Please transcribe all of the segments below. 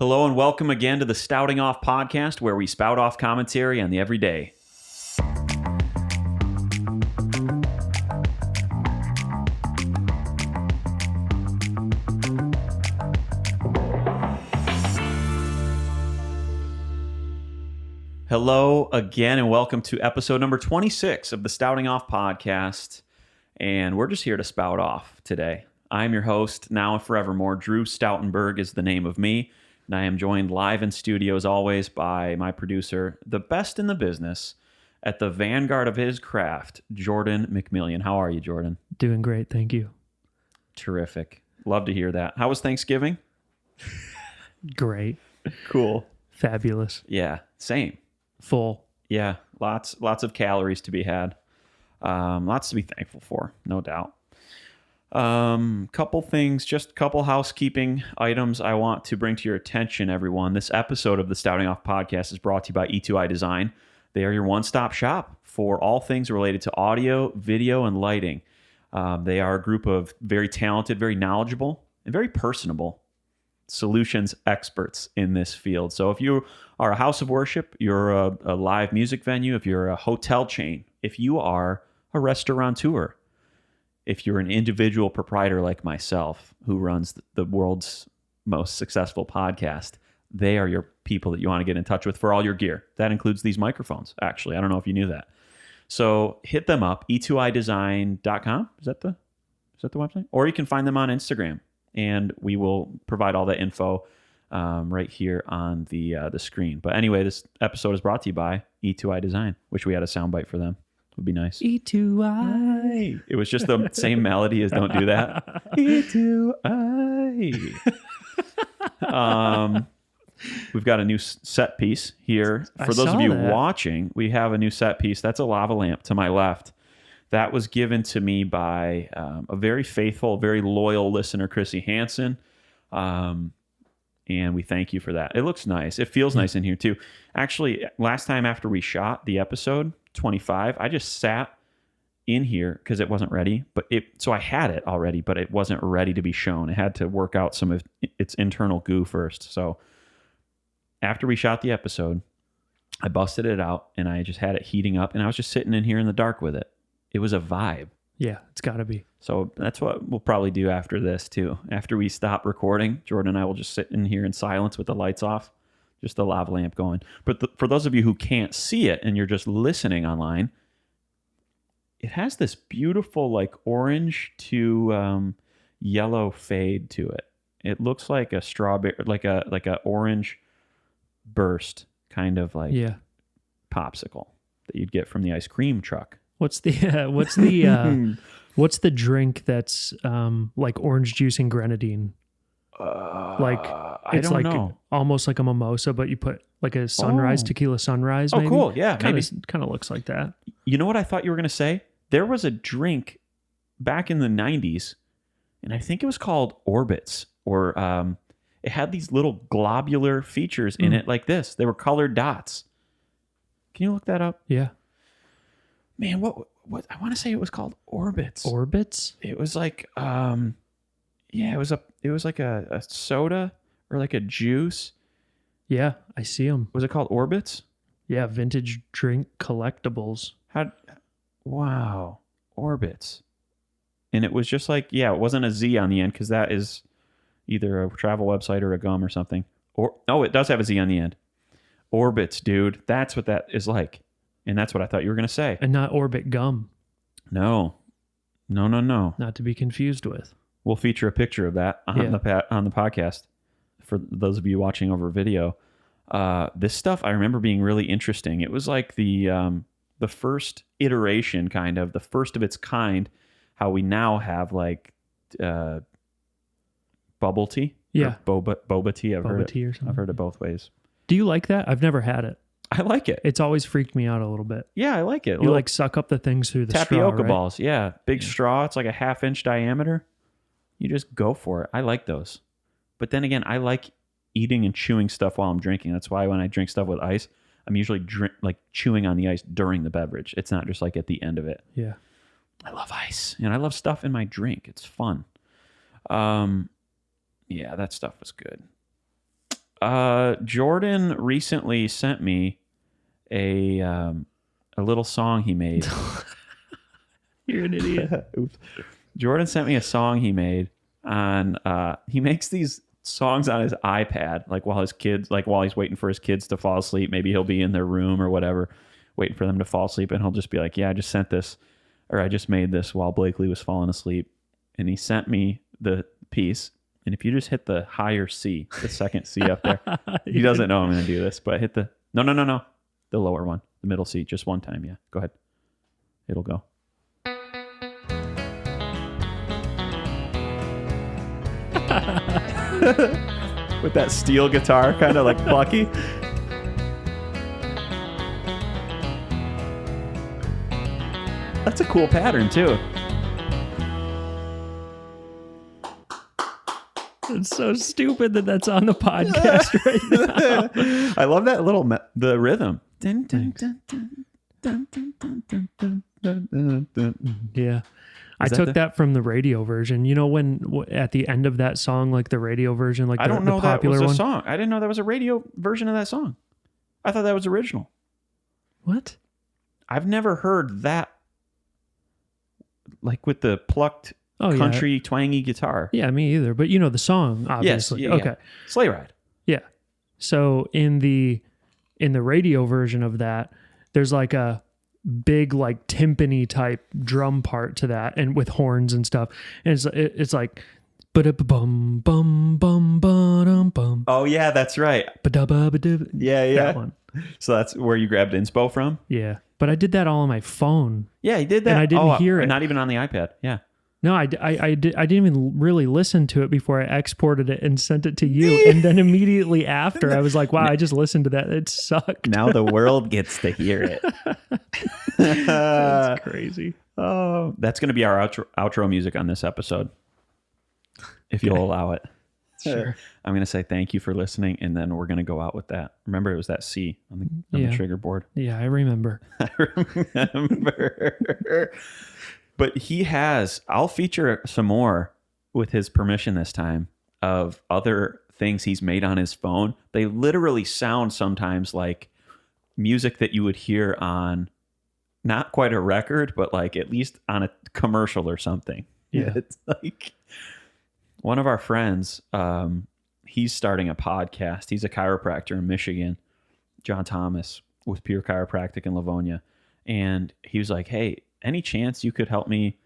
Hello and welcome again to the Stouting Off podcast, where we spout off commentary on the everyday. Hello again and welcome to episode number 26 of the Stouting Off podcast. And we're just here to spout off today. I'm your host, now and forevermore. Drew Stoutenberg is the name of me. And I am joined live in studio, as always, by my producer, the best in the business, at the vanguard of his craft, Jordan McMillian. How are you, Jordan? Doing great, thank you. Terrific. Love to hear that. How was Thanksgiving? Great. Cool. Fabulous. Yeah, same. Full. Yeah, lots of calories to be had. Lots to be thankful for, no doubt. Couple things, just a couple housekeeping items I want to bring to your attention, everyone. This episode of the Stouting Off podcast is brought to you by E2I Design. They are your one-stop shop for all things related to audio, video, and lighting. They are a group of very talented, very knowledgeable, and very personable solutions experts in this field. So if you are a house of worship, you're a live music venue, if you're a hotel chain, if you are a restaurateur, if you're an individual proprietor like myself who runs the world's most successful podcast, they are your people that you want to get in touch with for all your gear. That includes these microphones, actually. I don't know if you knew that. So hit them up, e2idesign.com. Is that the website? Or you can find them on Instagram, and we will provide all that info right here on the screen. But anyway, this episode is brought to you by E2I Design. Wish we had a soundbite for them. Would be nice. E2I. It was just the same melody as Don't Do That. E2I. We've got a new set piece here. For those of you watching, we have a new set piece. That's a lava lamp to my left. That was given to me by a very faithful, very loyal listener, Chrissy Hansen. And we thank you for that. It looks nice. It feels nice in here too. Actually, last time after we shot the episode 25, I just sat in here because it wasn't ready. So I had it already, but it wasn't ready to be shown. It had to work out some of its internal goo first. So after we shot the episode, I busted it out and I just had it heating up, and I was just sitting in here in the dark with it. It was a vibe. Yeah, it's got to be. So that's what we'll probably do after this too. After we stop recording, Jordan and I will just sit in here in silence with the lights off, just the lava lamp going. But for those of you who can't see it and you're just listening online, it has this beautiful like orange to yellow fade to it. It looks like a strawberry, like a orange burst kind of like popsicle that you'd get from the ice cream truck. What's the drink that's like orange juice and grenadine? I don't know. Almost like a mimosa, but you put like a sunrise, tequila sunrise. Maybe. Oh, cool. Yeah, maybe kind of looks like that. You know what I thought you were going to say? There was a drink back in the 90s, and I think it was called Orbits, or it had these little globular features in it like this. They were colored dots. Can you look that up? Yeah. Man, what I want to say it was called Orbits. Orbits? It was like it was like a soda or like a juice. Yeah, I see them. Was it called Orbits? Yeah, vintage drink collectibles. Wow, Orbits. And it was just like, it wasn't a Z on the end because that is either a travel website or a gum or something. It does have a Z on the end. Orbits, dude. That's what that is like. And that's what I thought you were going to say. And not Orbit gum. No. Not to be confused with. We'll feature a picture of that on the podcast for those of you watching over video. This stuff I remember being really interesting. It was like the first iteration, kind of the first of its kind. How we now have like bubble tea, boba tea. I've heard it. Or something. I've heard it both ways. Do you like that? I've never had it. I like it. It's always freaked me out a little bit. Yeah, I like it. You like suck up the things through the tapioca straw, right? balls. Yeah, big straw. It's like a 1/2 inch diameter. You just go for it. I like those. But then again, I like eating and chewing stuff while I'm drinking. That's why when I drink stuff with ice, I'm usually chewing on the ice during the beverage. It's not just like at the end of it. Yeah. I love ice, and I love stuff in my drink. It's fun. Yeah, that stuff was good. Jordan recently sent me a little song he made. You're an idiot. Oops. Jordan sent me a song he made on. He makes these songs on his iPad, like while he's waiting for his kids to fall asleep. Maybe he'll be in their room or whatever, waiting for them to fall asleep, and he'll just be like, "Yeah, I just sent this, or I just made this while Blakely was falling asleep," and he sent me the piece. And if you just hit the higher C, the second C up there, he doesn't know I'm going to do this, but hit the no, the lower one, the middle C, just one time. Yeah, go ahead. It'll go. With that steel guitar, kind of like plucky. That's a cool pattern too. It's so stupid that that's on the podcast right now. I love that little the rhythm. Dun, dun, dun, dun, dun, dun, dun, dun, dun, dun, dun. Yeah. I took that from the radio version. You know, when at the end of that song, like the radio version, like I don't know the popular that was a one? song. I didn't know that was a radio version of that song. I thought that was original. What? I've never heard that, like with the plucked country twangy guitar. Yeah, me either. But you know the song, obviously. Yes, yeah, okay. Yeah. Sleigh Ride. Yeah. So in the radio version of that, there's like a big like timpani type drum part to that, and with horns and stuff. And it's like ba-da-ba-bum bum bum ba-dum bum. Oh yeah, that's right. Ba-da-ba-ba-da. Yeah. That one. So that's where you grabbed inspo from? Yeah. But I did that all on my phone. Yeah, he did that. And I didn't hear it. Not even on the iPad. Yeah. No, I didn't even really listen to it before I exported it and sent it to you. And then immediately after, I was like, wow, I just listened to that. It sucked. Now the world gets to hear it. That's crazy. Oh, that's going to be our outro music on this episode, if you'll allow it. Sure. I'm going to say thank you for listening, and then we're going to go out with that. Remember, it was that C on the trigger board. Yeah, I remember. I remember. But I'll feature some more with his permission this time of other things he's made on his phone. They literally sound sometimes like music that you would hear on not quite a record, but like at least on a commercial or something. Yeah. It's like one of our friends, he's starting a podcast. He's a chiropractor in Michigan, John Thomas, with Pure Chiropractic in Livonia. And he was like, hey, any chance you could help me?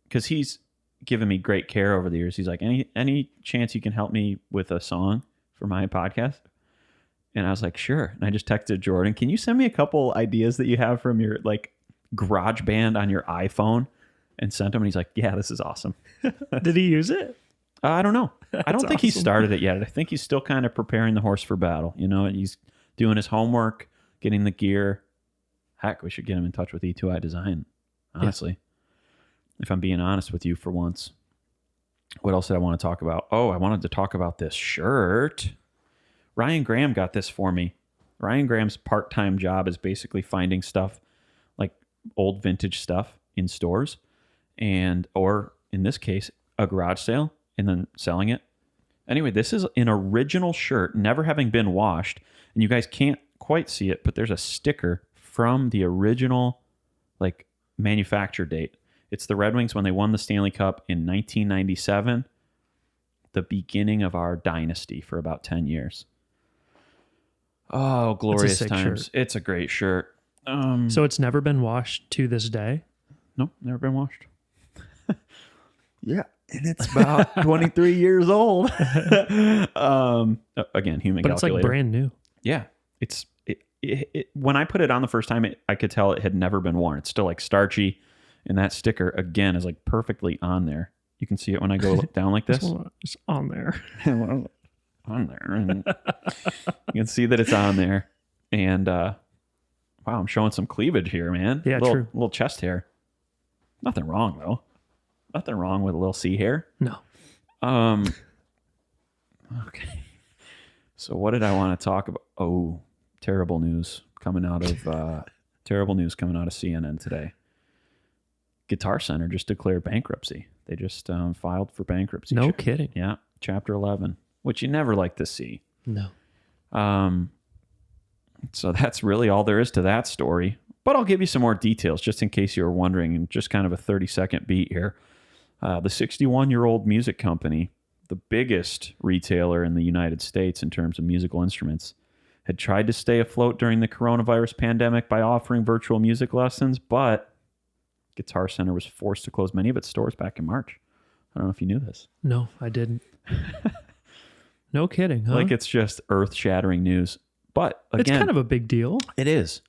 Because he's given me great care over the years. He's like, any chance you can help me with a song for my podcast? And I was like, sure. And I just texted Jordan, can you send me a couple ideas that you have from your like garage band on your iPhone? And sent him. And he's like, yeah, this is awesome. Did he use it? I don't know. I don't think he awesome. started it yet. I think he's still kind of preparing the horse for battle. You know, he's doing his homework, getting the gear. Heck, we should get him in touch with E2I Design. Honestly, if I'm being honest with you for once. What else did I want to talk about? Oh, I wanted to talk about this shirt. Ryan Graham got this for me. Ryan Graham's part-time job is basically finding stuff like old vintage stuff in stores or in this case, a garage sale and then selling it. Anyway, this is an original shirt, never having been washed. And you guys can't quite see it, but there's a sticker from the original like manufacture date. It's the Red Wings when they won the Stanley Cup in 1997, the beginning of our dynasty for about 10 years. Oh, glorious times. Shirt. It's a great shirt. So it's never been washed to this day? Nope, never been washed. Yeah, and it's about 23 years old. Again, human but calculator. It's like brand new. Yeah, when I put it on the first time, I could tell it had never been worn. It's still like starchy, and that sticker again is like perfectly on there. You can see it when I go down like this. It's on there. On there, and you can see that it's on there. And wow, I'm showing some cleavage here, man. Yeah, true. Little chest hair. Nothing wrong though. Nothing wrong with a little C hair. No. Okay. So what did I want to talk about? Oh, terrible news coming out of CNN today. Guitar Center just declared bankruptcy. They just filed for bankruptcy. No kidding. Yeah, Chapter 11, which you never like to see. No. So that's really all there is to that story. But I'll give you some more details just in case you were wondering, and just kind of a 30-second beat here. The 61-year-old music company, the biggest retailer in the United States in terms of musical instruments, had tried to stay afloat during the coronavirus pandemic by offering virtual music lessons, but Guitar Center was forced to close many of its stores back in March. I don't know if you knew this. No, I didn't. No kidding, huh? Like, it's just earth-shattering news. But again, it's kind of a big deal. It is.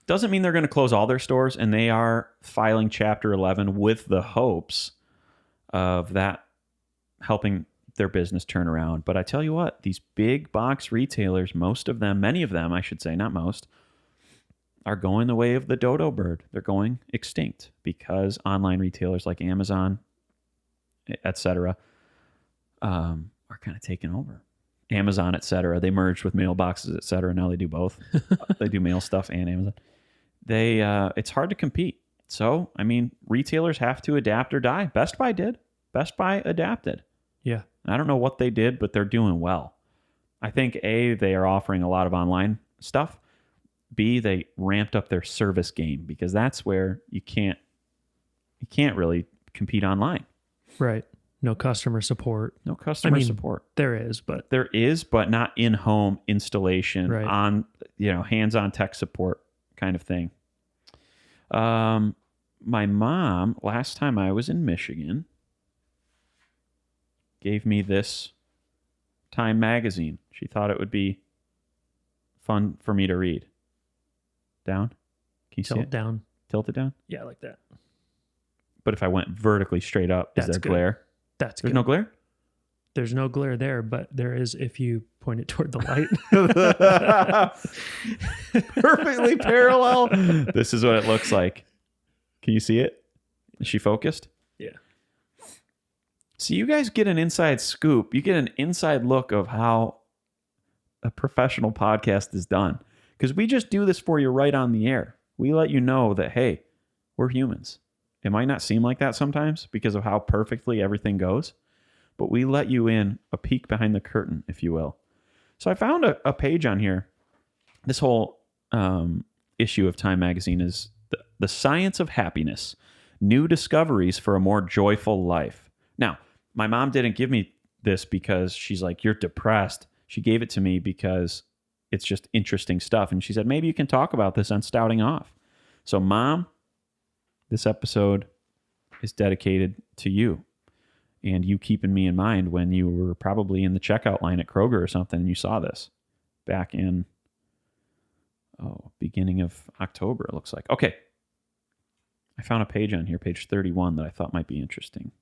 Doesn't mean they're going to close all their stores, and they are filing Chapter 11 with the hopes of that helping their business turn around. But I tell you what, these big box retailers, most of them, many of them, I should say, not most, are going the way of the dodo bird. They're going extinct because online retailers like Amazon, etc., are kind of taking over. Amazon, etc. They merged with mailboxes, etc. Now they do both. They do mail stuff and Amazon. It's hard to compete. So, I mean, retailers have to adapt or die. Best Buy did. Best Buy adapted. Yeah. I don't know what they did, but they're doing well. I think A, they are offering a lot of online stuff. B, they ramped up their service game because that's where you can't really compete online. Right. No customer support. No customer support. There is, but not in-home installation, right. On hands-on tech support kind of thing. My mom, last time I was in Michigan, gave me this Time magazine. She thought it would be fun for me to read. Down? Can you see it? Down. Tilt it down? Yeah, like that. But if I went vertically straight up, is there glare? That's There's good. no glare? There's no glare there, but there is if you point it toward the light. Perfectly parallel. This is what it looks like. Can you see it? Is she focused? Yeah. So you guys get an inside scoop. You get an inside look of how a professional podcast is done. Because we just do this for you right on the air. We let you know that, hey, we're humans. It might not seem like that sometimes because of how perfectly everything goes, but we let you in a peek behind the curtain, if you will. So I found a page on here. This whole issue of Time magazine is the science of happiness, new discoveries for a more joyful life. Now, my mom didn't give me this because she's like, you're depressed. She gave it to me because it's just interesting stuff. And she said, maybe you can talk about this on Stouting Off. So, Mom, this episode is dedicated to you and you keeping me in mind when you were probably in the checkout line at Kroger or something and you saw this back in, beginning of October, it looks like. Okay. I found a page on here, page 31, that I thought might be interesting.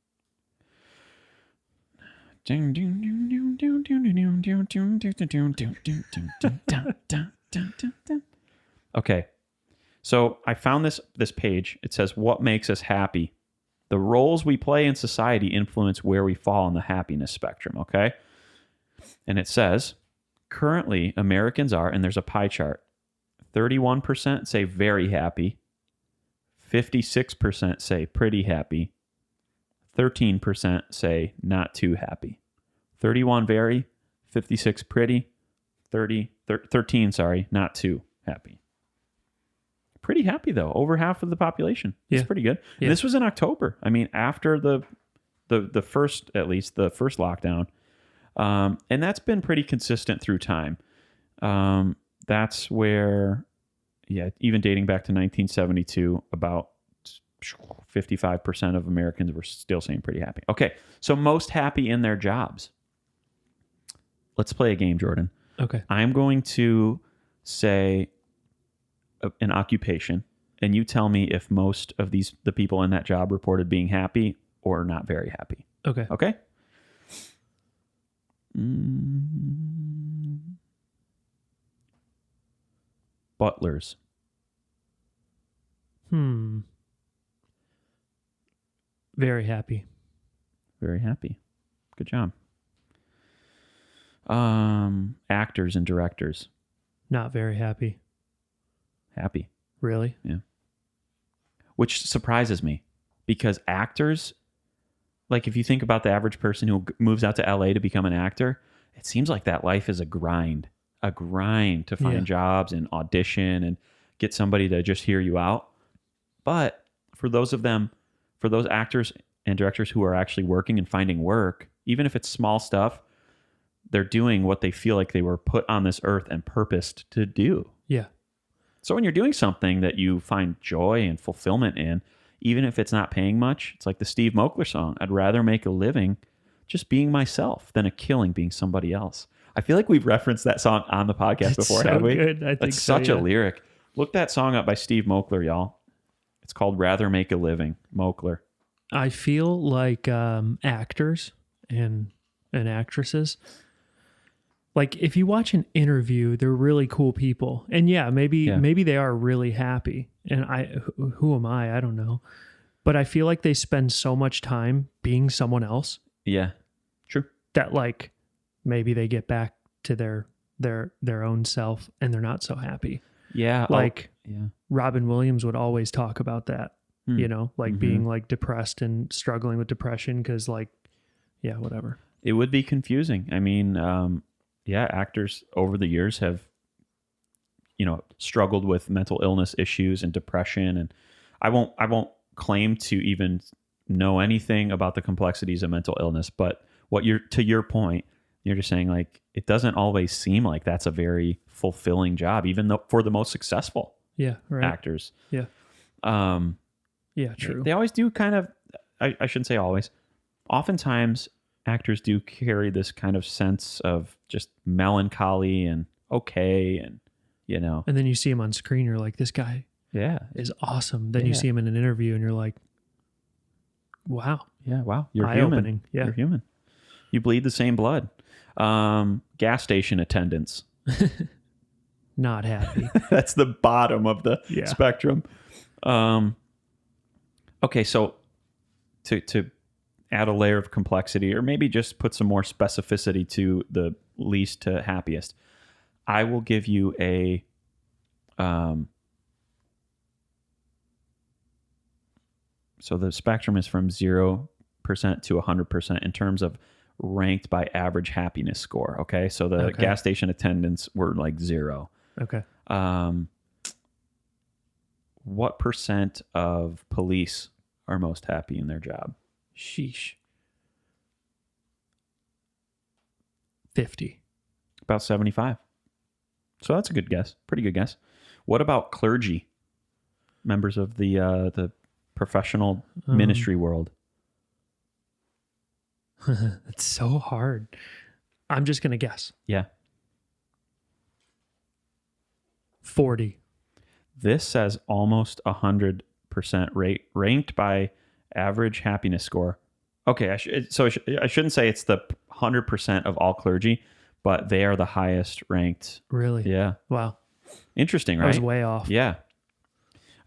Okay. So I found this page. It says, what makes us happy? The roles we play in society influence where we fall on the happiness spectrum, okay? And it says, currently Americans are, and there's a pie chart, 31% say very happy, 56% say pretty happy, 13% say not too happy. 31 very, 56 pretty, 13, not too happy. Pretty happy though. Over half of the population. It's pretty good. Yeah. This was in October. I mean, after the first, at least the first lockdown. And that's been pretty consistent through time. That's where, even dating back to 1972, about 55% of Americans were still saying pretty happy. Okay. So most happy in their jobs. Let's play a game, Jordan. Okay. I'm going to say an occupation, and you tell me if most of the people in that job reported being happy or not very happy. Okay. Okay? Butlers. Very happy. Very happy. Good job. Actors and directors. Not very happy. Happy. Really? Yeah. Which surprises me because actors, like if you think about the average person who moves out to LA to become an actor, it seems like that life is a grind. a grind to find jobs and audition and get somebody to just hear you out. But for those actors and directors who are actually working and finding work, even if it's small stuff, they're doing what they feel like they were put on this earth and purposed to do. Yeah. So when you're doing something that you find joy and fulfillment in, even if it's not paying much, it's like the Steve Moakler song, I'd rather make a living just being myself than a killing being somebody else. I feel like we've referenced that song on the podcast before, so have we? Good. I think That's so, such a lyric. Look that song up by Steve Moakler, y'all. It's called Rather Make a Living, Moakler. I feel like actors and actresses, like if you watch an interview, they're really cool people. And maybe they are really happy. And who am I? I don't know. But I feel like they spend so much time being someone else. Yeah, true. That like maybe they get back to their own self and they're not so happy. Yeah. Like Robin Williams would always talk about that, you know, like being like depressed and struggling with depression because like, whatever. It would be confusing. I mean, actors over the years have, struggled with mental illness issues and depression. And I won't claim to even know anything about the complexities of mental illness, but to your point, you're just saying like, it doesn't always seem like that's a very fulfilling job, even though for the most successful actors. Yeah. True. They always do kind of, I shouldn't say always. Oftentimes actors do carry this kind of sense of just melancholy and okay. And, and then you see him on screen. You're like, this guy is awesome. Then you see him in an interview and you're like, wow. Yeah. Wow. You're eye-opening. human. Yeah. You're human. You bleed the same blood. Gas station attendants. Not happy. That's the bottom of the spectrum. Okay. So to add a layer of complexity, or maybe just put some more specificity to the least to happiest, I will give you a so the spectrum is from 0% to 100% in terms of ranked by average happiness score. Okay. So the gas station attendants were like 0. Okay. What percent of police are most happy in their job? Sheesh. 50. About 75. So that's a good guess. Pretty good guess. What about clergy? Members of the professional ministry world. It's so hard. I'm just going to guess. Yeah. 40. This says almost 100% ranked by average happiness score. Okay, I shouldn't say it's the 100% of all clergy, but they are the highest ranked. Really? Yeah. Wow. Interesting, right? I was way off. Yeah.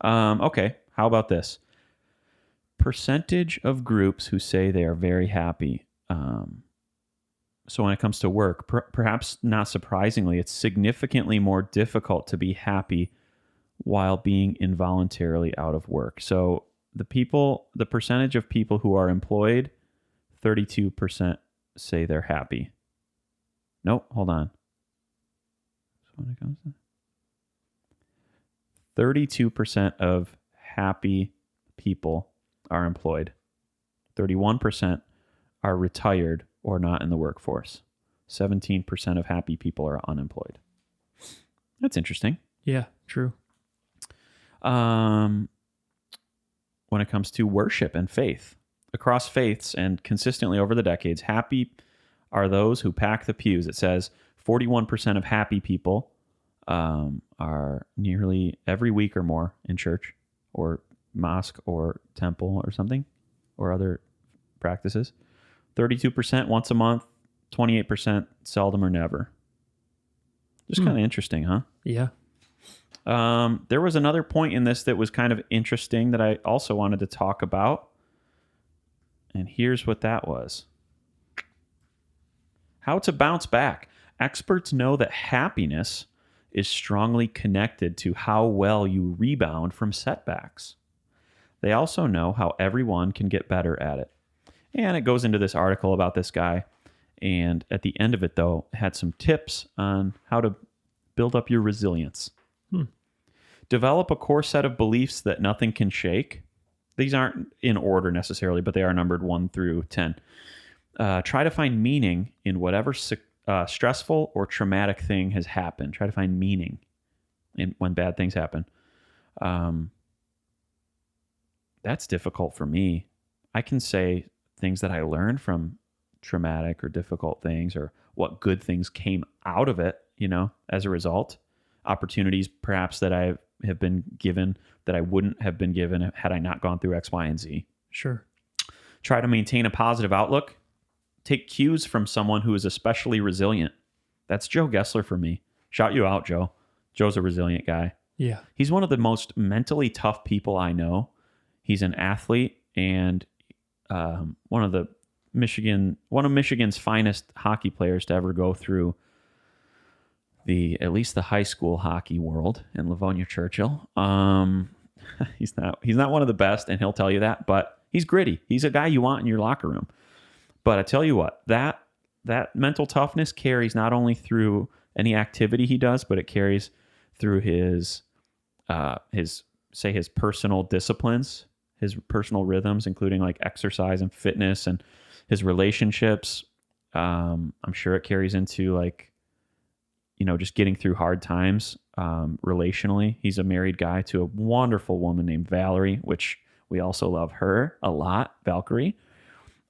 Okay, how about this? Percentage of groups who say they are very happy. So when it comes to work, perhaps not surprisingly, it's significantly more difficult to be happy while being involuntarily out of work. So the percentage of people who are employed, 32% say they're happy. Nope, hold on. So when it comes to 32% of happy people are employed. 31% are retired or not in the workforce. 17% of happy people are unemployed. That's interesting. Yeah, true. When it comes to worship and faith, across faiths and consistently over the decades, happy are those who pack the pews. It says 41% of happy people are nearly every week or more in church or mosque or temple or something or other practices. 32% once a month, 28% seldom or never. Just kind of interesting, huh? Yeah. There was another point in this that was kind of interesting that I also wanted to talk about. And here's what that was. How to bounce back. Experts know that happiness is strongly connected to how well you rebound from setbacks. They also know how everyone can get better at it. And it goes into this article about this guy. And at the end of it, though, had some tips on how to Build up your resilience. Develop a core set of beliefs that nothing can shake. These aren't in order necessarily, but they are numbered 1 through 10. Try to find meaning in whatever stressful or traumatic thing has happened. Try to find meaning in when bad things happen. That's difficult for me. I can say things that I learned from traumatic or difficult things, or what good things came out of it, as a result. Opportunities perhaps that I have been given that I wouldn't have been given had I not gone through X, Y, and Z. Sure. Try to maintain a positive outlook. Take cues from someone who is especially resilient. That's Joe Gessler for me. Shout you out, Joe. Joe's a resilient guy. Yeah. He's one of the most mentally tough people I know. He's an athlete and one of Michigan's finest hockey players to ever go through at least the high school hockey world in Livonia Churchill. He's not one of the best, and he'll tell you that, but he's gritty. He's a guy you want in your locker room. But I tell you what, that mental toughness carries not only through any activity he does, but it carries through his personal disciplines, his personal rhythms, including like exercise and fitness, and his relationships. I'm sure it carries into like, just getting through hard times relationally. He's a married guy to a wonderful woman named Valerie, which we also love her a lot, Valkyrie.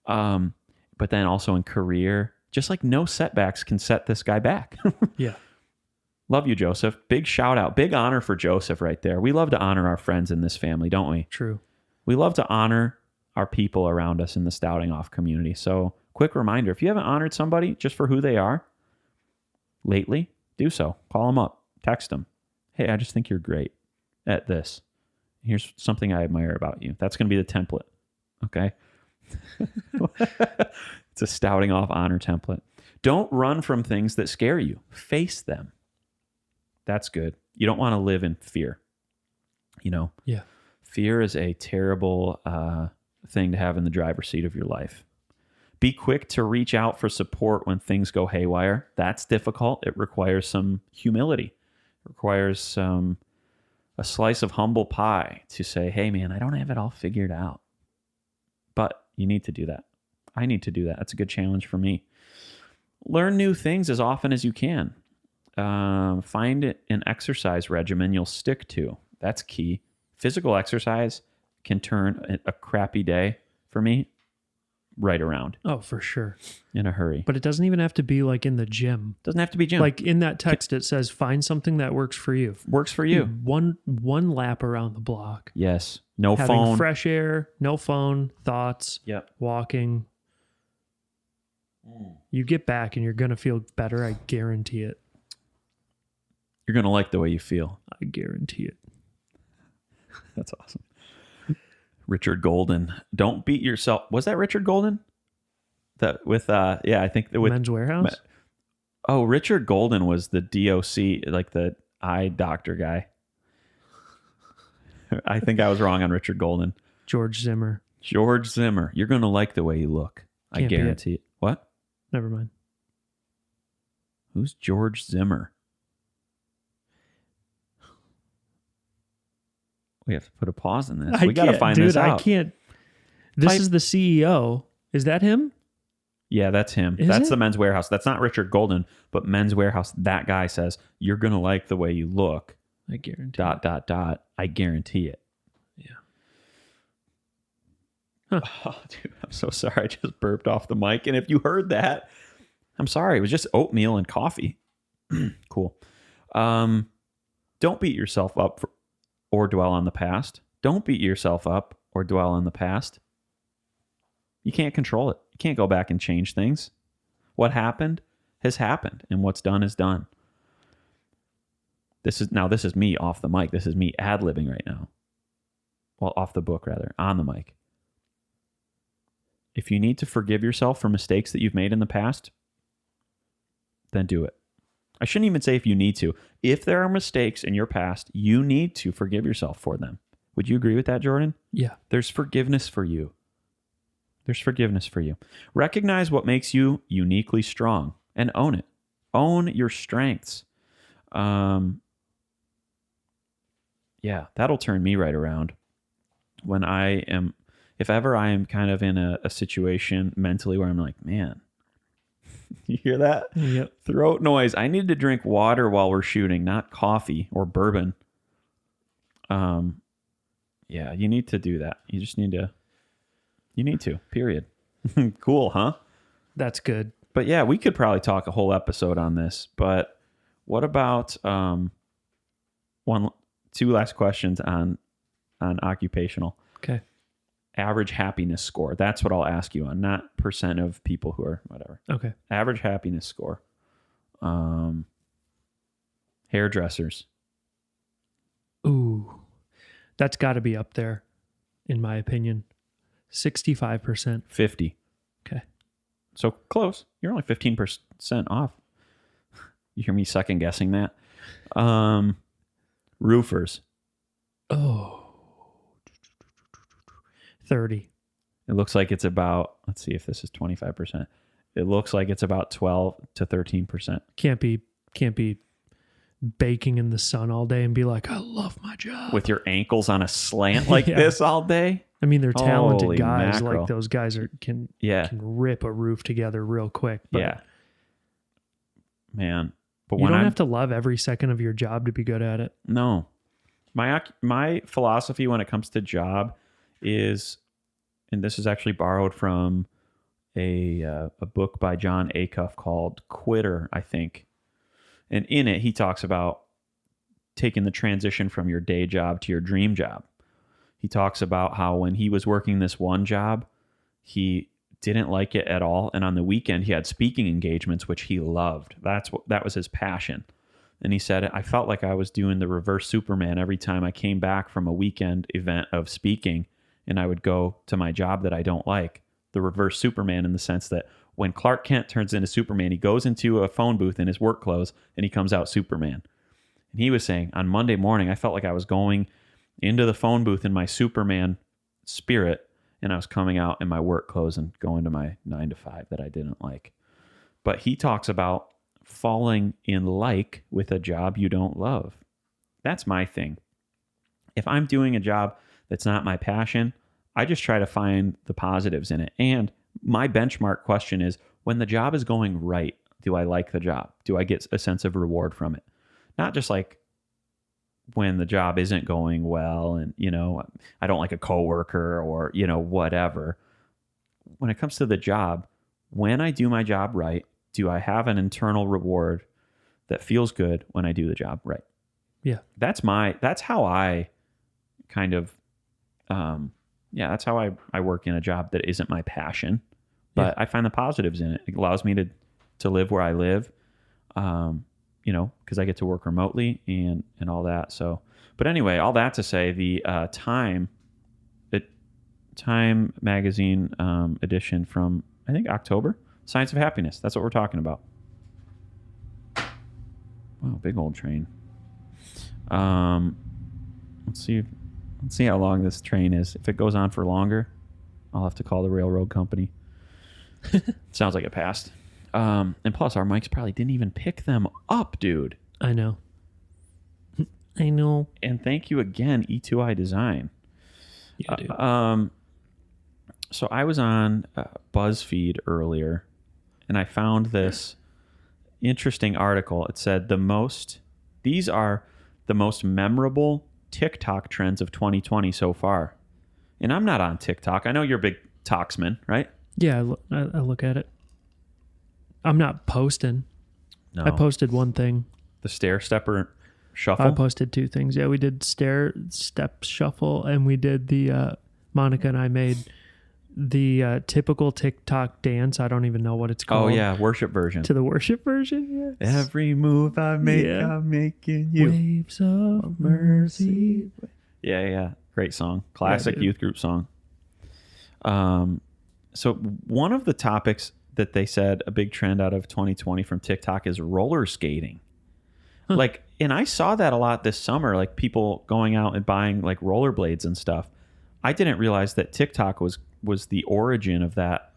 But then also in career, just like no setbacks can set this guy back. Yeah. Love you, Joseph. Big shout out. Big honor for Joseph right there. We love to honor our friends in this family, don't we? True. We love to honor our people around us in the Stouting Off community. So quick reminder, if you haven't honored somebody just for who they are lately, do so. Call them up. Text them. Hey, I just think you're great at this. Here's something I admire about you. That's going to be the template. Okay? It's a Stouting Off honor template. Don't run from things that scare you. Face them. That's good. You don't want to live in fear. Yeah. Fear is a terrible thing to have in the driver's seat of your life. Be quick to reach out for support when things go haywire. That's difficult. It requires some humility. It requires a slice of humble pie to say, hey, man, I don't have it all figured out. But you need to do that. I need to do that. That's a good challenge for me. Learn new things as often as you can. Find an exercise regimen you'll stick to. That's key. Physical exercise can turn a crappy day for me right around. Oh, for sure. In a hurry. But it doesn't even have to be like in the gym. Doesn't have to be gym. Like in that text, it says, find something that works for you. Works for you. One lap around the block. Yes. No Having phone. Fresh air, no phone, thoughts, Yep. walking. You get back and you're going to feel better. I guarantee it. You're going to like the way you feel. I guarantee it. That's awesome. Richard Golden. Don't beat yourself. Was that Richard Golden? That with I think with Men's Warehouse. Richard Golden was the DOC, like the eye doctor guy. I think I was wrong on Richard Golden. George Zimmer. You're going to like the way you look. I Can't be guarantee it. What? Never mind. Who's George Zimmer? We have to put a pause in this. We got to find this out. I can't. This is the CEO. Is that him? Yeah, that's him. That's the Men's Warehouse. That's not Richard Golden, but Men's Warehouse. That guy says, you're going to like the way you look. I guarantee. ... I guarantee it. Yeah. Huh. Oh, dude, I'm so sorry. I just burped off the mic. And if you heard that, I'm sorry. It was just oatmeal and coffee. Cool. Don't beat yourself up or dwell on the past. Don't beat yourself up or dwell on the past. You can't control it. You can't go back and change things. What happened has happened, and what's done is done. This is me off the mic. This is me ad-libbing right now. Well, off the book, rather, on the mic. If you need to forgive yourself for mistakes that you've made in the past, then do it. I shouldn't even say if you need to. If there are mistakes in your past, you need to forgive yourself for them. Would you agree with that, Jordan? Yeah. There's forgiveness for you. There's forgiveness for you. Recognize what makes you uniquely strong and own it. Own your strengths. Yeah, that'll turn me right around when if ever I am kind of in a situation mentally where I'm like, man, you hear that? Yep. Throat noise. I need to drink water while we're shooting, not coffee or bourbon. Yeah, you need to do that. You just need to, period. Cool, huh? That's good. But yeah, we could probably talk a whole episode on this, but what about, two last questions on occupational. Okay. Average happiness score. That's what I'll ask you on, not percent of people who are whatever. Okay. Average happiness score. Hairdressers. Ooh, that's got to be up there, in my opinion. 65%. 50. Okay. So close. You're only 15% off. You hear me second guessing that? Roofers. Oh. 30. It looks like it's about, let's see if this is 25%. It looks like it's about 12 to 13%. Can't be baking in the sun all day and be like, I love my job. With your ankles on a slant like Yeah. this all day? I mean, they're talented Holy guys. mackerel. Like those guys can rip a roof together real quick. But Yeah. Man. But you when don't have to love every second of your job to be good at it. No. My philosophy when it comes to job is, and this is actually borrowed from a book by John Acuff called Quitter, I think. And in it, he talks about taking the transition from your day job to your dream job. He talks about how when he was working this one job, he didn't like it at all. And on the weekend, he had speaking engagements, which he loved. That was his passion. And he said, I felt like I was doing the reverse Superman every time I came back from a weekend event of speaking and I would go to my job that I don't like. The reverse Superman in the sense that when Clark Kent turns into Superman, he goes into a phone booth in his work clothes and he comes out Superman. And he was saying, on Monday morning, I felt like I was going into the phone booth in my Superman spirit and I was coming out in my work clothes and going to my 9 to 5 that I didn't like. But he talks about falling in like with a job you don't love. That's my thing. If I'm doing a job that's not my passion, I just try to find the positives in it. And my benchmark question is, when the job is going right, do I like the job? Do I get a sense of reward from it? Not just like when the job isn't going well and, I don't like a coworker or, whatever. When it comes to the job, when I do my job right, do I have an internal reward that feels good when I do the job right? Yeah. That's how I kind of, that's how I work in a job that isn't my passion, but I find the positives in it. It allows me to live where I live, because I get to work remotely and all that. So, but anyway, all that to say, the Time magazine edition from, I think, October, Science of Happiness. That's what we're talking about. Wow, big old train. Let's see how long this train is. If it goes on for longer, I'll have to call the railroad company. Sounds like it passed. And plus, our mics probably didn't even pick them up, dude. I know. I know. And thank you again, E2I Design. Yeah, dude. So I was on BuzzFeed earlier, and I found this interesting article. It said these are the most memorable TikTok trends of 2020 so far. And I'm not on TikTok. I know you're a big Toxman, right? Yeah, I look at it. I'm not posting. No. I posted one thing. The stair stepper shuffle. I posted two things. Yeah, we did step shuffle, and we did the Monica and I made the typical TikTok dance. I don't even know what it's called. Oh yeah, worship version. To the worship version. Yes. Every move I make, Yeah. I'm making you. Waves of mercy. Yeah. Great song. Classic dude. youth group song. So one of the topics that they said a big trend out of 2020 from TikTok is roller skating. Huh. And I saw that a lot this summer, like people going out and buying like rollerblades and stuff. I didn't realize that TikTok was the origin of that,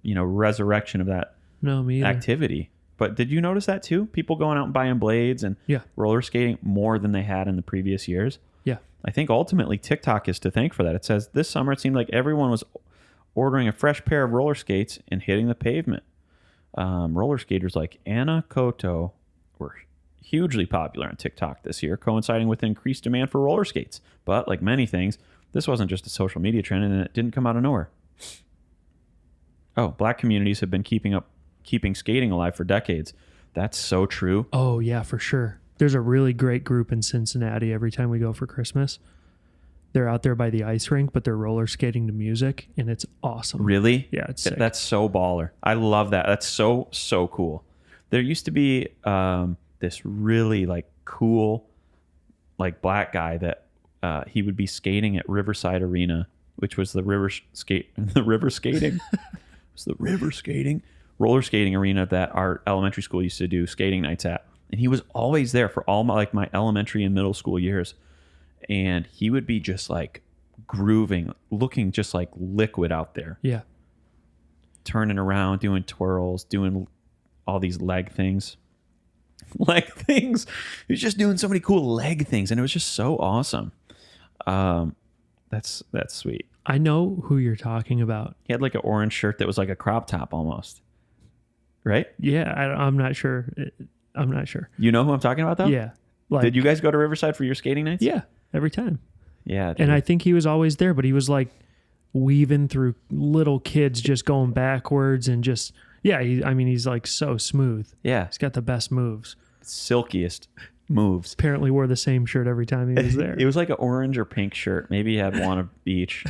resurrection of that No, me either. activity. But did you notice that too? People going out and buying blades and Yeah. roller skating more than they had in the previous years. Yeah. I think ultimately TikTok is to thank for that. It says this summer it seemed like everyone was ordering a fresh pair of roller skates and hitting the pavement. Roller skaters like Anna Koto were hugely popular on TikTok this year, coinciding with increased demand for roller skates. But like many things, this wasn't just a social media trend, and it didn't come out of nowhere. Oh, black communities have been keeping skating alive for decades. That's so true. Oh, yeah, for sure. There's a really great group in Cincinnati every time we go for Christmas. They're out there by the ice rink, but they're roller skating to music, and it's awesome. Really? Yeah, it's sick. That's so baller. I love that. That's so cool. There used to be this really like cool like black guy that he would be skating at Riverside Arena, which was the roller skating arena that our elementary school used to do skating nights at. And he was always there for all my elementary and middle school years. And he would be just like grooving, looking just like liquid out there. Yeah. Turning around, doing twirls, doing all these leg things. He was just doing so many cool leg things, and it was just so awesome. That's sweet. I know who you're talking about. He had like an orange shirt that was like a crop top almost. Right? Yeah, I'm not sure. I'm not sure. You know who I'm talking about though? Yeah. Like, did you guys go to Riverside for your skating nights? Yeah, every time. Yeah. And I think he was always there, but he was like weaving through little kids just going backwards and just, yeah, he's like so smooth. Yeah. He's got the best moves. Silkiest moves. Apparently wore the same shirt every time he was there. It was like an orange or pink shirt. Maybe he had one of each.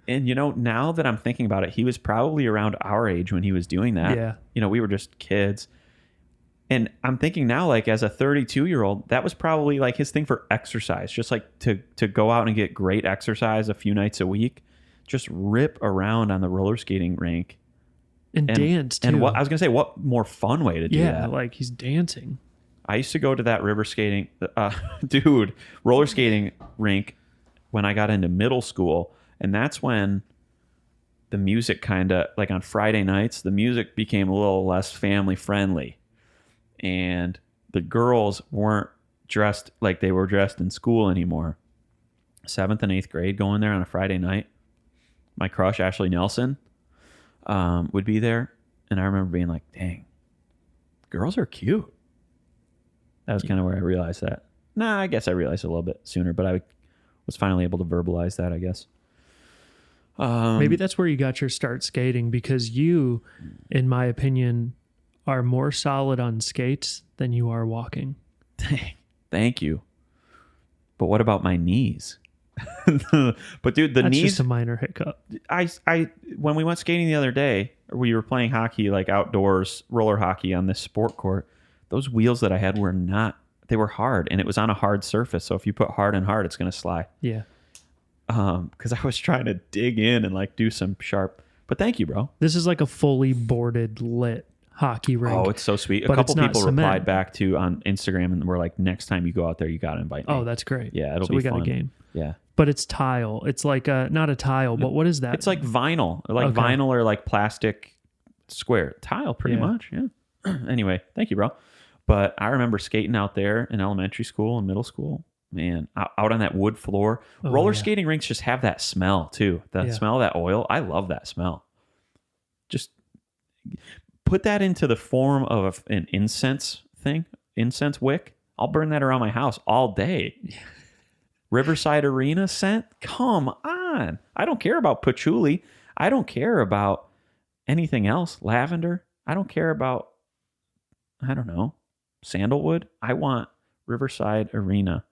And you know, now that I'm thinking about it, he was probably around our age when he was doing that. Yeah. You know, we were just kids. And I'm thinking now, like as a 32-year-old, that was probably like his thing for exercise, just like to go out and get great exercise a few nights a week, just rip around on the roller skating rink. And dance too. And what I was going to say, what more fun way to do that? Yeah, like he's dancing. I used to go to that roller skating rink when I got into middle school. And that's when the music kind of, like on Friday nights, the music became a little less family friendly. And the girls weren't dressed like they were dressed in school anymore. 7th and 8th grade going there on a Friday night. My crush, Ashley Nelson, would be there. And I remember being like, dang, girls are cute. That was kind of where I realized that. Nah, I guess I realized it a little bit sooner, but I was finally able to verbalize that, I guess. Maybe that's where you got your start skating, because you, in my opinion, are more solid on skates than you are walking. Thank you. But what about my knees? But dude, That's knees. just a minor hiccup. I when we went skating the other day, we were playing hockey, like outdoors, roller hockey on this sport court. Those wheels that I had they were hard, and it was on a hard surface. So if you put hard and hard, it's going to slide. Yeah. Because I was trying to dig in and like do some sharp. But thank you, bro. This is like a fully boarded, lit hockey rink. Oh, it's so sweet. A but couple it's not people cement. replied back to on Instagram and were like, next time you go out there, you got to invite me. Oh, that's great. Yeah, it'll so be we fun. got a game. Yeah. But it's tile. It's like not a tile, but what is that? It's like vinyl, vinyl or like plastic square tile, pretty much. Yeah. Anyway, thank you, bro. But I remember skating out there in elementary school and middle school. Man, out on that wood floor. Roller skating rinks just have that smell too. The smell of that oil. I love that smell. Just put that into the form of an incense wick. I'll burn that around my house all day. Riverside Arena scent? Come on. I don't care about patchouli. I don't care about anything else. Lavender. I don't care about, I don't know, sandalwood. I want Riverside Arena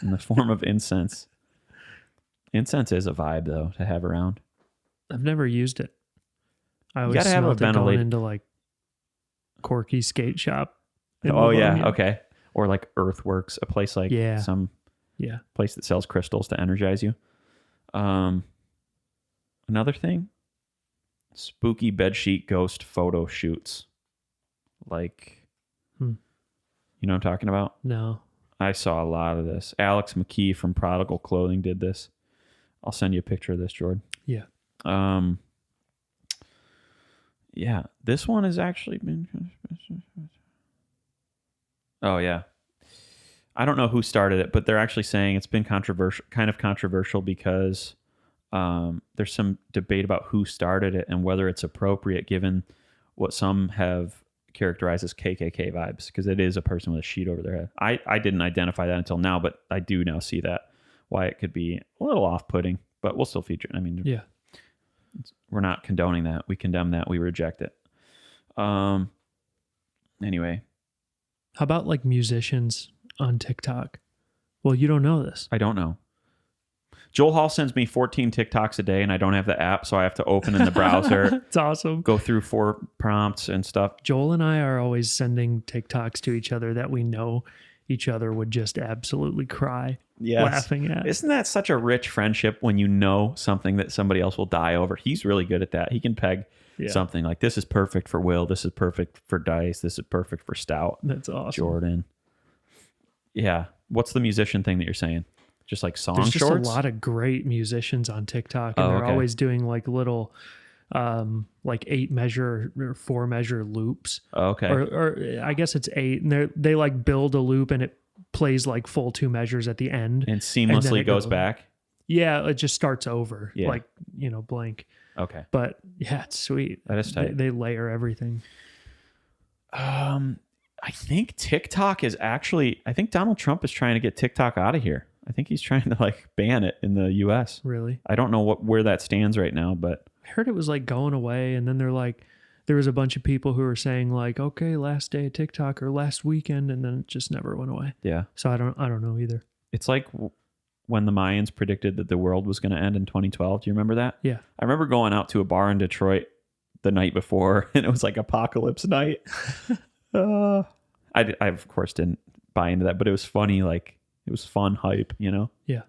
in the form of incense. Incense is a vibe, though, to have around. I've never used it. I always gotta have a smelled it going ventilated into like Corky Skate Shop. Oh, yeah. Okay. Or like Earthworks, a place like some place that sells crystals to energize you. Another thing, spooky bedsheet ghost photo shoots. Like, you know what I'm talking about? No. I saw a lot of this. Alex McKee from Prodigal Clothing did this. I'll send you a picture of this, Jordan. Yeah. Yeah, this one has actually been. Oh yeah, I don't know who started it, but they're actually saying it's been kind of controversial because there's some debate about who started it and whether it's appropriate given what some have characterized as KKK vibes, because it is a person with a sheet over their head. I didn't identify that until now, but I do now see that why it could be a little off-putting, but we'll still feature it. I mean, Yeah. we're not condoning that. We condemn that. We reject it. Anyway, How about like musicians on TikTok? Well, you don't know this. I don't know. Joel Hall sends me 14 TikToks a day, and I don't have the app, so I have to open in the browser. It's awesome. Go through 4 prompts and stuff. Joel and I are always sending TikToks to each other that we know each other would just absolutely cry laughing at. Isn't that such a rich friendship when you know something that somebody else will die over? He's really good at that. He can peg something like, this is perfect for Will, this is perfect for Dice, this is perfect for Stout. That's awesome. Jordan. Yeah. What's the musician thing that you're saying? Just like song There's just shorts? a lot of great musicians on TikTok, and they're always doing like little like 8 measure or 4 measure loops. Okay. Or I guess it's 8, and they like build a loop and it plays like full 2 measures at the end. And seamlessly goes back? Yeah, it just starts over. Yeah. Like, blank. Okay. But yeah, it's sweet. That is tight. They layer everything. I think TikTok is actually, I think Donald Trump is trying to get TikTok out of here. I think he's trying to like ban it in the US. Really? I don't know where that stands right now, but I heard it was like going away, and then there was a bunch of people who were saying like, okay, last day of TikTok or last weekend, and then it just never went away. yeah. So I don't know either. It's like when the Mayans predicted that the world was going to end in 2012. Do you remember that? Yeah. I remember going out to a bar in Detroit the night before, and it was like apocalypse night. I of course didn't buy into that, but it was funny. Like, it was fun hype, Yeah.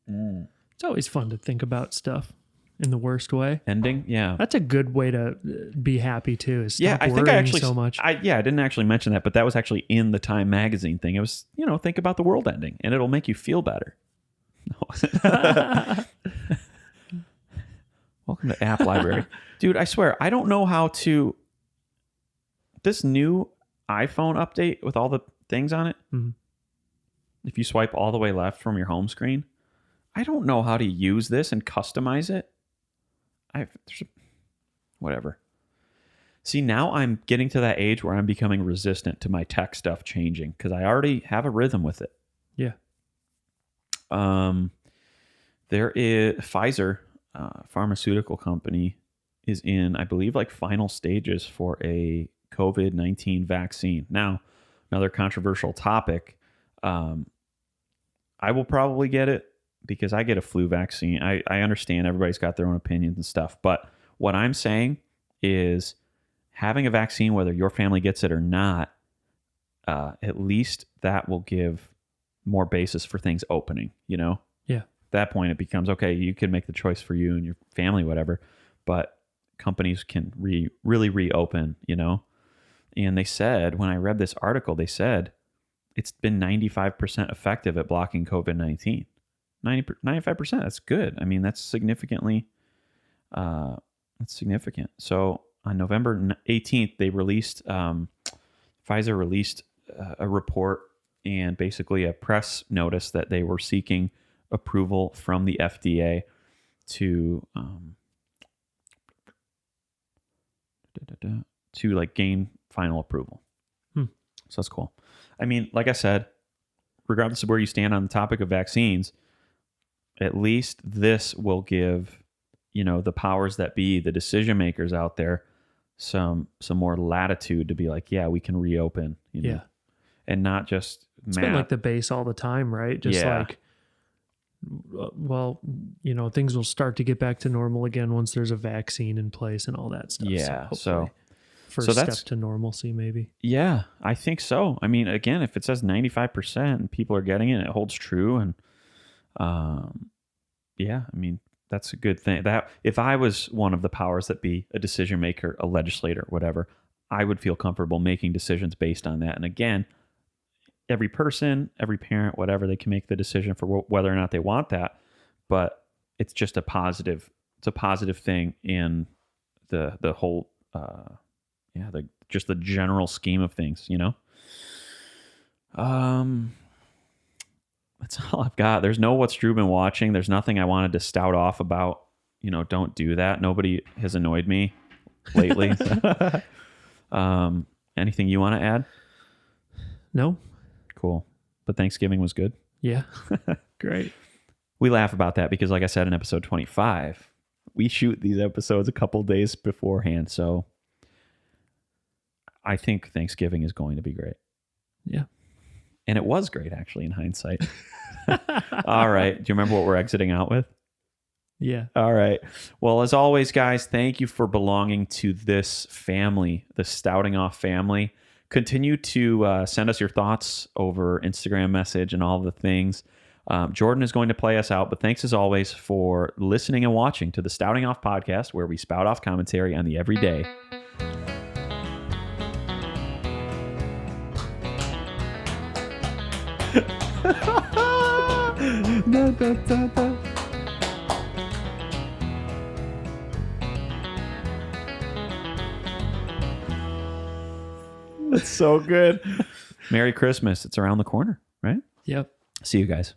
It's always fun to think about stuff in the worst way. Ending, yeah. That's a good way to be happy too. Is Yeah, stop I think I worrying actually so much. I didn't actually mention that, but that was actually in the Time magazine thing. It was, think about the world ending, and it'll make you feel better. No. Welcome to App Library, dude. I swear, I don't know how to. This new iPhone update with all the things on it. Mm-hmm. If you swipe all the way left from your home screen, I don't know how to use this and customize it. Whatever. See, now I'm getting to that age where I'm becoming resistant to my tech stuff changing because I already have a rhythm with it. Yeah. There is Pfizer, pharmaceutical company, is in, I believe, like final stages for a COVID-19 vaccine. Now, another controversial topic. I will probably get it because I get a flu vaccine. I understand everybody's got their own opinions and stuff, but what I'm saying is having a vaccine, whether your family gets it or not, at least that will give more basis for things opening, Yeah. At that point, it becomes, okay, you can make the choice for you and your family, whatever, but companies can really reopen, And they said, when I read this article, they said it's been 95% effective at blocking COVID-19. 95%, that's good. I mean, that's significant. So on November 18th, they released, Pfizer released a report and basically a press notice that they were seeking approval from the FDA to like gain final approval. So that's cool. I mean, like I said, regardless of where you stand on the topic of vaccines, at least this will give, the powers that be, the decision makers out there, some more latitude to be like, yeah, we can reopen, Yeah. and not just It's been like the base all the time, right? Just like, well, things will start to get back to normal again once there's a vaccine in place and all that stuff. Yeah. So first step to normalcy, maybe. Yeah, I think so. I mean, again, if it says 95% and people are getting it, it holds true. And I mean, that's a good thing. That if I was one of the powers that be, a decision maker, a legislator, whatever, I would feel comfortable making decisions based on that. And again, every person, every parent, whatever, they can make the decision for whether or not they want that. But it's just a positive. It's a positive thing in the whole, just the general scheme of things, you know. That's all I've got. There's no what's Drew been watching. There's nothing I wanted to stout off about. You know, don't do that. Nobody has annoyed me lately. Anything you want to add? No. Cool. But Thanksgiving was good. Yeah. Great. We laugh about that because, like I said in episode 25, we shoot these episodes a couple days beforehand. So I think Thanksgiving is going to be great. Yeah. And it was great, actually, in hindsight. All right. Do you remember what we're exiting out with? Yeah. All right. Well, as always, guys, thank you for belonging to this family, the Stouting Off family. Continue to send us your thoughts over Instagram message and all the things. Jordan is going to play us out, but thanks as always for listening and watching to the Stouting Off podcast, where we spout off commentary on the everyday. Da, da, da, da. That's so good. Merry Christmas. It's around the corner, right? Yep. See you guys.